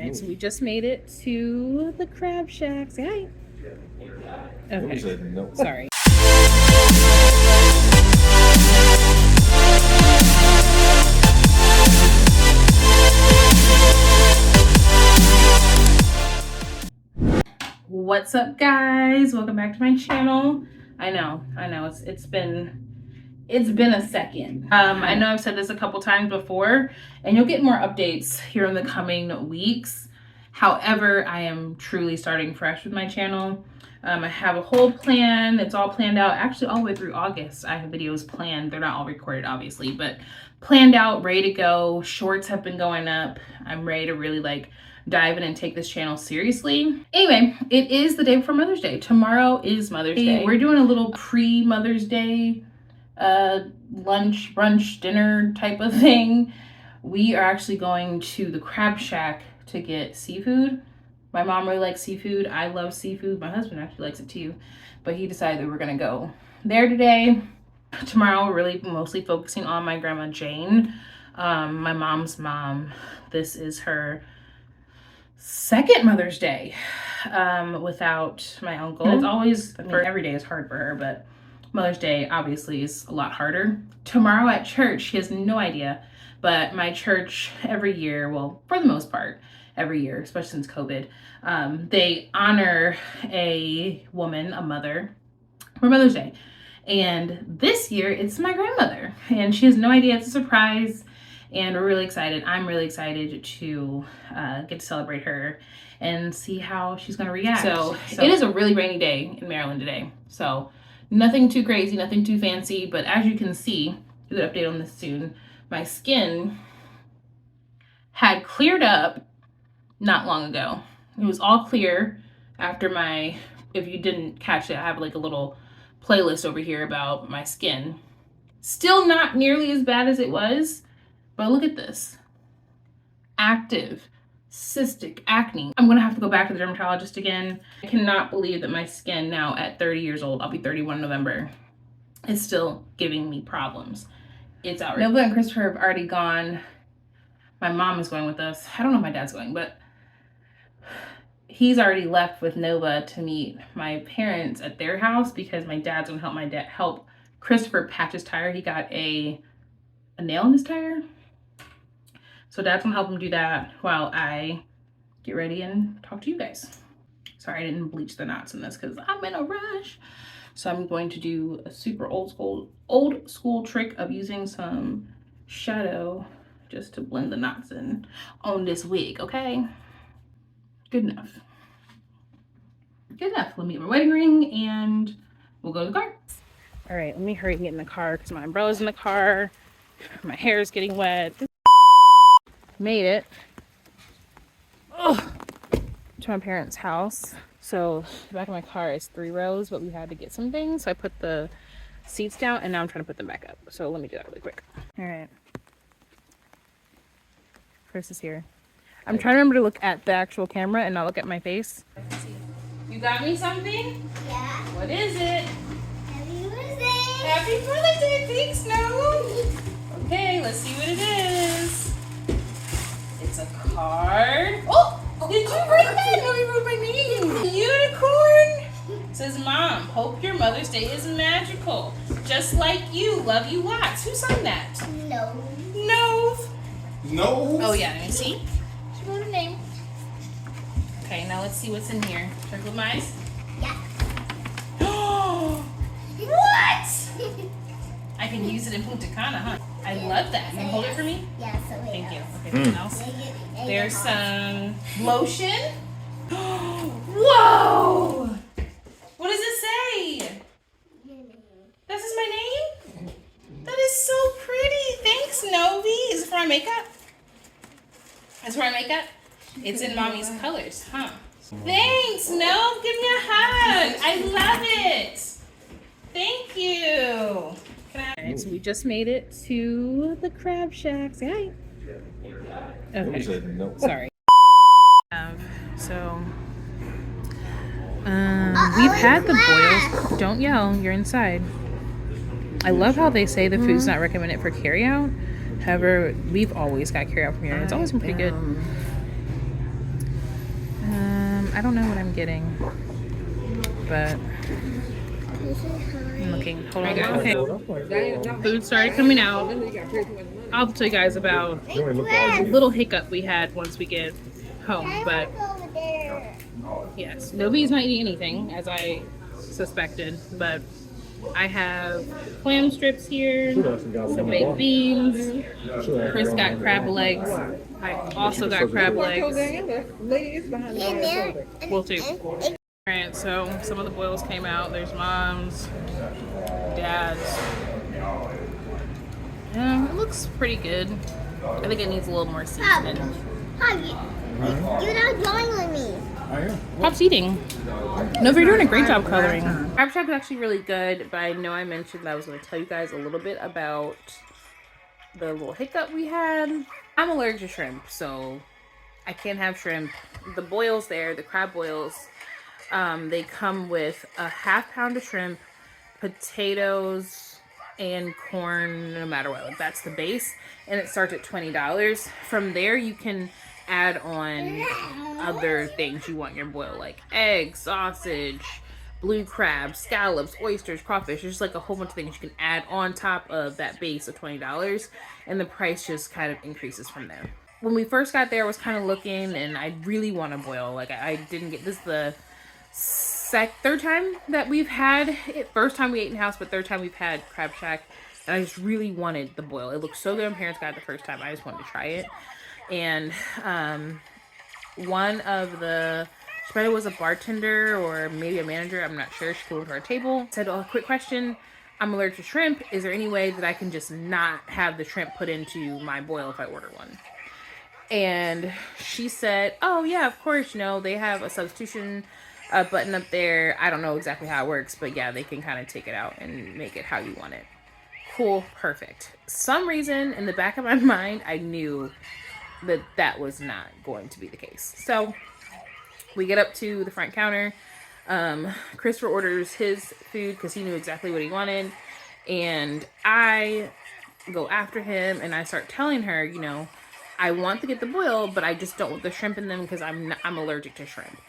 Alright, so we just made it to the crab shack. Say hi. Okay. Said no. Sorry. What's up, guys? Welcome back to my channel. I know it's been a second. I know I've said this a couple times before, and you'll get more updates here in the coming weeks. However, I am truly starting fresh with my channel. I have a whole plan. It's all planned out. Actually, all the way through August, I have videos planned. They're not all recorded, obviously, but planned out, ready to go. Shorts have been going up. I'm ready to really dive in and take this channel seriously. Anyway, it is the day before Mother's Day. Tomorrow is Mother's Day. We're doing a little pre-Mother's Day lunch, brunch, dinner type of thing. We are actually going to the crab shack to get seafood. My mom really likes seafood. I love seafood. My husband actually likes it too, but he decided that we're gonna go there today. Tomorrow we're really mostly focusing on my grandma Jane, my mom's mom. This is her second Mother's Day without my uncle. It's always, every day is hard for her, but Mother's Day obviously is a lot harder. Tomorrow at church, she has no idea, but my church every year, well, for the most part, every year, especially since COVID, they honor a woman, a mother, for Mother's Day. And this year, it's my grandmother, and she has no idea. It's a surprise, and we're really excited. I'm really excited to get to celebrate her and see how she's gonna react. So it is a really rainy day in Maryland today, so nothing too crazy, nothing too fancy, but as you can see, do an update on this soon, my skin had cleared up not long ago. It was all clear after if you didn't catch it, I have like a little playlist over here about my skin. Still not nearly as bad as it was, but look at this. Active, cystic acne. I'm gonna have to go back to the dermatologist again. I cannot believe that my skin now at 30 years old, I'll be 31 in November, is still giving me problems. It's outrageous. Nova and Christopher have already gone. My mom is going with us. I don't know if my dad's going, but he's already left with Nova to meet my parents at their house because my dad's gonna help Christopher patch his tire. He got a nail in his tire. So dad's gonna help him do that while I get ready and talk to you guys. Sorry, I didn't bleach the knots in this because I'm in a rush. So I'm going to do a super old school trick of using some shadow just to blend the knots in on this wig, okay? Good enough. Good enough. Let me get my wedding ring and we'll go to the car. All right, let me hurry and get in the car because my umbrella's in the car. My hair is getting wet. Made it to my parents' house. So the back of my car is 3 rows, but we had to get some things. So I put the seats down and now I'm trying to put them back up. So let me do that really quick. All right. Chris is here. I'm trying to remember to look at the actual camera and not look at my face. You got me something? Yeah. What is it? Happy Mother's Day. Happy Mother's Day, thanks, Snow. Okay, let's see what it is. It's a card. Oh, did you write that? No, you wrote my name. Unicorn. It says, Mom, hope your Mother's Day is magical. Just like you. Love you lots. Who signed that? No. No. No. Oh, yeah, let me see. She wrote her name. Okay, now let's see what's in here. Should I close my eyes? Yeah. What? I can use it in Punta Cana, huh? I love that. Can you hold it for me? Yeah, so Thank you. Okay, anything else? There's some lotion. Whoa! What does it say? This is my name? That is so pretty. Thanks, Novi. Is it for my makeup? Is it for my makeup? It's in Mommy's colors, huh? Thanks, Nov. Give me a hug. I love it. Thank you. Alright, so we just made it to the crab shack. Say hi. Okay. Said no. Sorry. So, we've had the boils. Don't yell. You're inside. I love how they say the food's not recommended for carryout. However, we've always got carryout from here, and it's always been pretty good. I don't know what I'm getting, but I'm looking. Hold on, guys. Okay. Food started coming out. I'll tell you guys about a little hiccup we had once we get home, but yes, Novi's not eating anything, as I suspected, but I have clam strips here, some baked beans. Chris got crab legs. I also got crab legs. Will too. Alright, so some of the boils came out. There's mom's, dad's. Yeah, it looks pretty good. I think it needs a little more seasoning. You're not drawing with me. Pop's eating. No, you're doing a great job coloring. Crab shack is actually really good, but I know I mentioned that I was going to tell you guys a little bit about the little hiccup we had. I'm allergic to shrimp, so I can't have shrimp. The boils there, the crab boils, they come with a ½ pound of shrimp, potatoes, and corn, no matter what. Like, that's the base, and it starts at $20. From there, you can add on other things you want in your boil, like eggs, sausage, blue crab, scallops, oysters, crawfish. There's just like a whole bunch of things you can add on top of that base of $20, and the price just kind of increases from there. When we first got there, I was kind of looking, and I really want to boil. Like, I didn't get this. The third time that we've had it. First time we ate in house, but third time we've had Crab Shack, and I just really wanted the boil. It looked so good. My parents got it the first time. I just wanted to try it. And one of the, she probably was a bartender or maybe a manager, I'm not sure, she came to our table, said, oh, quick question, I'm allergic to shrimp. Is there any way that I can just not have the shrimp put into my boil if I order one? And she said, oh yeah, of course, you know, they have a substitution button up there. I don't know exactly how it works, but yeah, they can kind of take it out and make it how you want it. Cool, perfect. Some reason in the back of my mind, I knew that that was not going to be the case. So we get up to the front counter. Christopher orders his food because he knew exactly what he wanted. And I go after him and I start telling her, you know, I want to get the boil, but I just don't want the shrimp in them because I'm allergic to shrimp.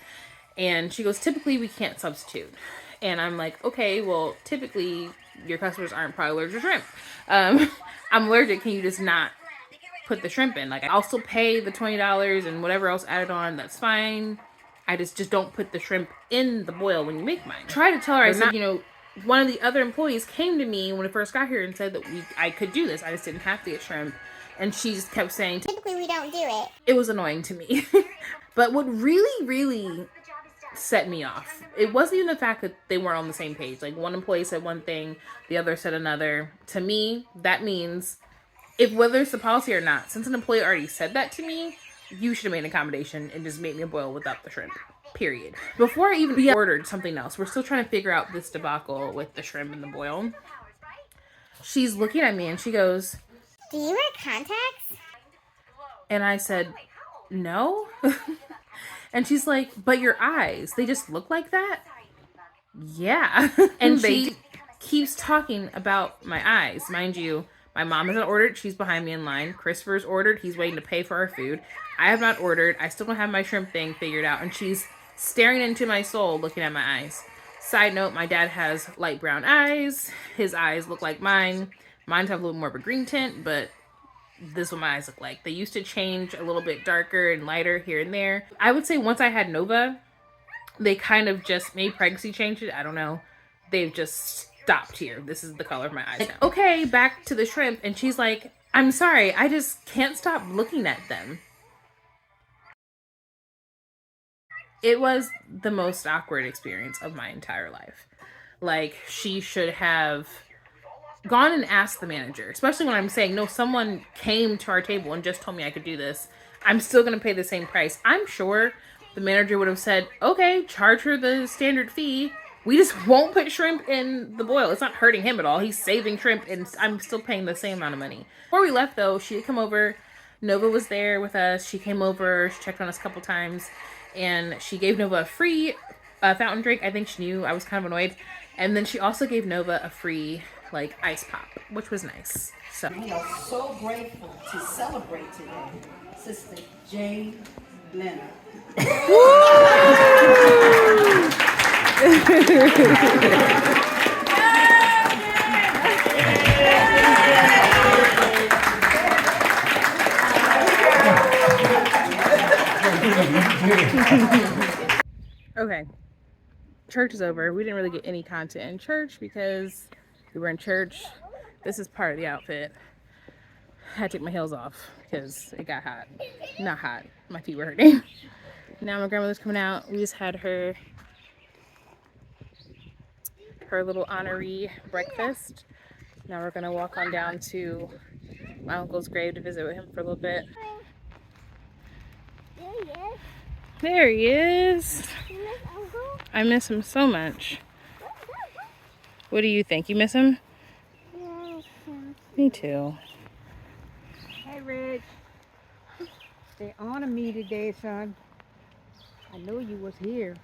And she goes, typically we can't substitute. And I'm like, okay, well, typically your customers aren't probably allergic to shrimp. I'm allergic. Can you just not put the shrimp in? Like, I'll still pay the $20 and whatever else added on, that's fine. I just don't put the shrimp in the boil when you make mine. Try to tell her, I said, you know, one of the other employees came to me when I first got here and said that I could do this. I just didn't have to get shrimp. And she just kept saying, Typically we don't do it. It was annoying to me. But what really, really set me off, it wasn't even the fact that they weren't on the same page. Like, one employee said one thing, the other said another. To me, that means, whether it's the policy or not, since an employee already said that to me, you should have made an accommodation and just made me a boil without the shrimp. Period. Before I even ordered something else, we're still trying to figure out this debacle with the shrimp and the boil. She's looking at me and she goes, do you wear contacts? And I said, no. And she's like, but your eyes, they just look like that? Yeah. And she keeps talking about my eyes. Mind you, my mom hasn't ordered. She's behind me in line. Christopher's ordered. He's waiting to pay for our food. I have not ordered. I still don't have my shrimp thing figured out. And she's staring into my soul, looking at my eyes. Side note, my dad has light brown eyes. His eyes look like mine. Mine have a little more of a green tint, but this is what my eyes look like. They used to change a little bit darker and lighter here and there. I would say once I had Nova, they kind of just, maybe pregnancy changed it. I don't know. They've just stopped here. This is the color of my eyes now. Okay, back to the shrimp. And she's like, I'm sorry, I just can't stop looking at them. It was the most awkward experience of my entire life. Like, she should have gone and asked the manager, especially when I'm saying, no, someone came to our table and just told me I could do this. I'm still going to pay the same price. I'm sure the manager would have said, okay, charge her the standard fee. We just won't put shrimp in the boil. It's not hurting him at all. He's saving shrimp and I'm still paying the same amount of money. Before we left though, she had come over. Nova was there with us. She came over, she checked on us a couple times, and she gave Nova a free fountain drink. I think she knew I was kind of annoyed. And then she also gave Nova a free like ice pop, which was nice. So we are so grateful to celebrate today, Sister Jay Leonard. Okay, church is over. We didn't really get any content in church because we were in church. This is part of the outfit. I had to take my heels off because it got hot. Not hot. My feet were hurting. Now my grandmother's coming out. We just had her little honoree breakfast. Now we're gonna walk on down to my uncle's grave to visit with him for a little bit. There he is. There he is. You miss Uncle? I miss him so much. What do you think? You miss him? Yes. Me too. Hey, Reg. They honor me today, son. I know you was here.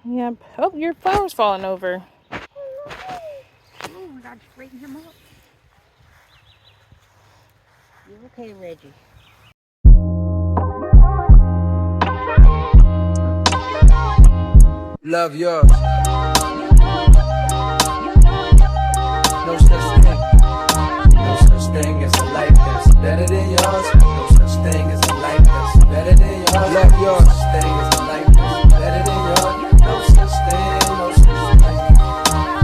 Yep. Oh, your flower's falling over. Oh, I gotta straighten him up. You okay, Reggie? Love yours. No such thing. No such thing as a life that's better than yours. No such thing as a life that's better than yours. Love yours. No such thing as a life that's better than yours. No such thing. No such thing.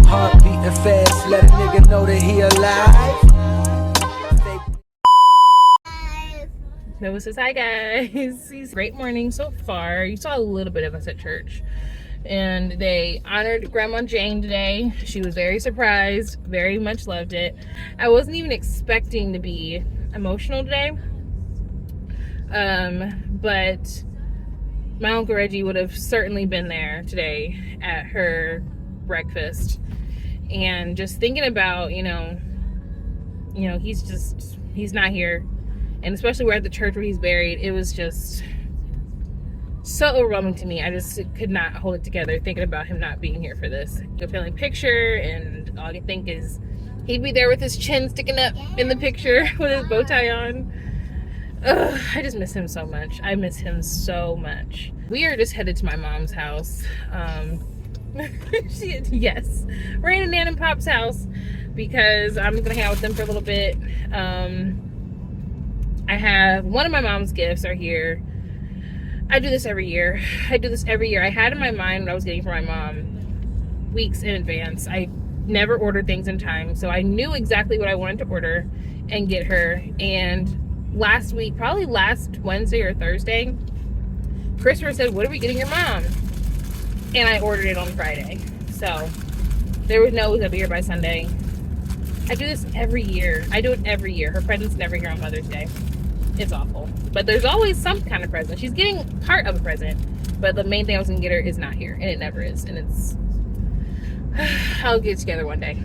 Heart beating fast. Let a nigga know that he alive. Noah says hi guys. Great morning so far. You saw a little bit of us at church. And they honored Grandma Jane today. She was very surprised, very much loved it. I wasn't even expecting to be emotional today. But my Uncle Reggie would have certainly been there today at her breakfast. And just thinking about, you know, he's not here. And especially we're at the church where he's buried. It was just so overwhelming to me. I just could not hold it together thinking about him not being here for this. A family picture, and all I can think is he'd be there with his chin sticking up in the picture with his bow tie on. Ugh, I just miss him so much. I miss him so much. We are just headed to my mom's house. Yes, we're in Nan and Pop's house because I'm gonna hang out with them for a little bit. I have one of my mom's gifts are here. I do this every year. I had in my mind what I was getting for my mom weeks in advance. I never ordered things in time, so I knew exactly what I wanted to order and get her. And last week, probably last Wednesday or Thursday, Christopher said, "What are we getting your mom?" And I ordered it on Friday. So there was no it was gonna be here by Sunday. I do this every year. I do it every year. Her present's never here on Mother's Day. It's awful. But there's always some kind of present. She's getting part of a present, but the main thing I was gonna get her is not here, and it never is. And it's I'll get it together one day.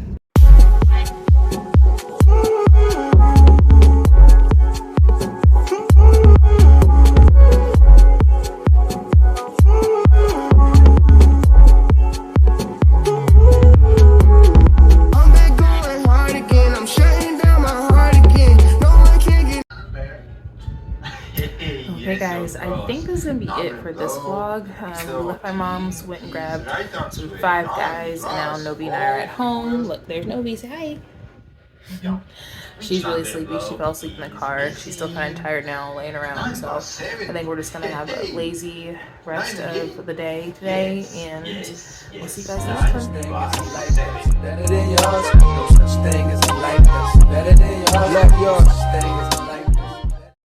Okay guys, I think this is gonna be it for this vlog. We left my mom's, went and grabbed some Five Guys, and now Nobi and I are at home. Look, there's Nobi, say hi. She's really sleepy. She fell asleep in the car. She's still kind of tired now, laying around. So I think we're just gonna have a lazy rest of the day today, and we'll see you guys next time.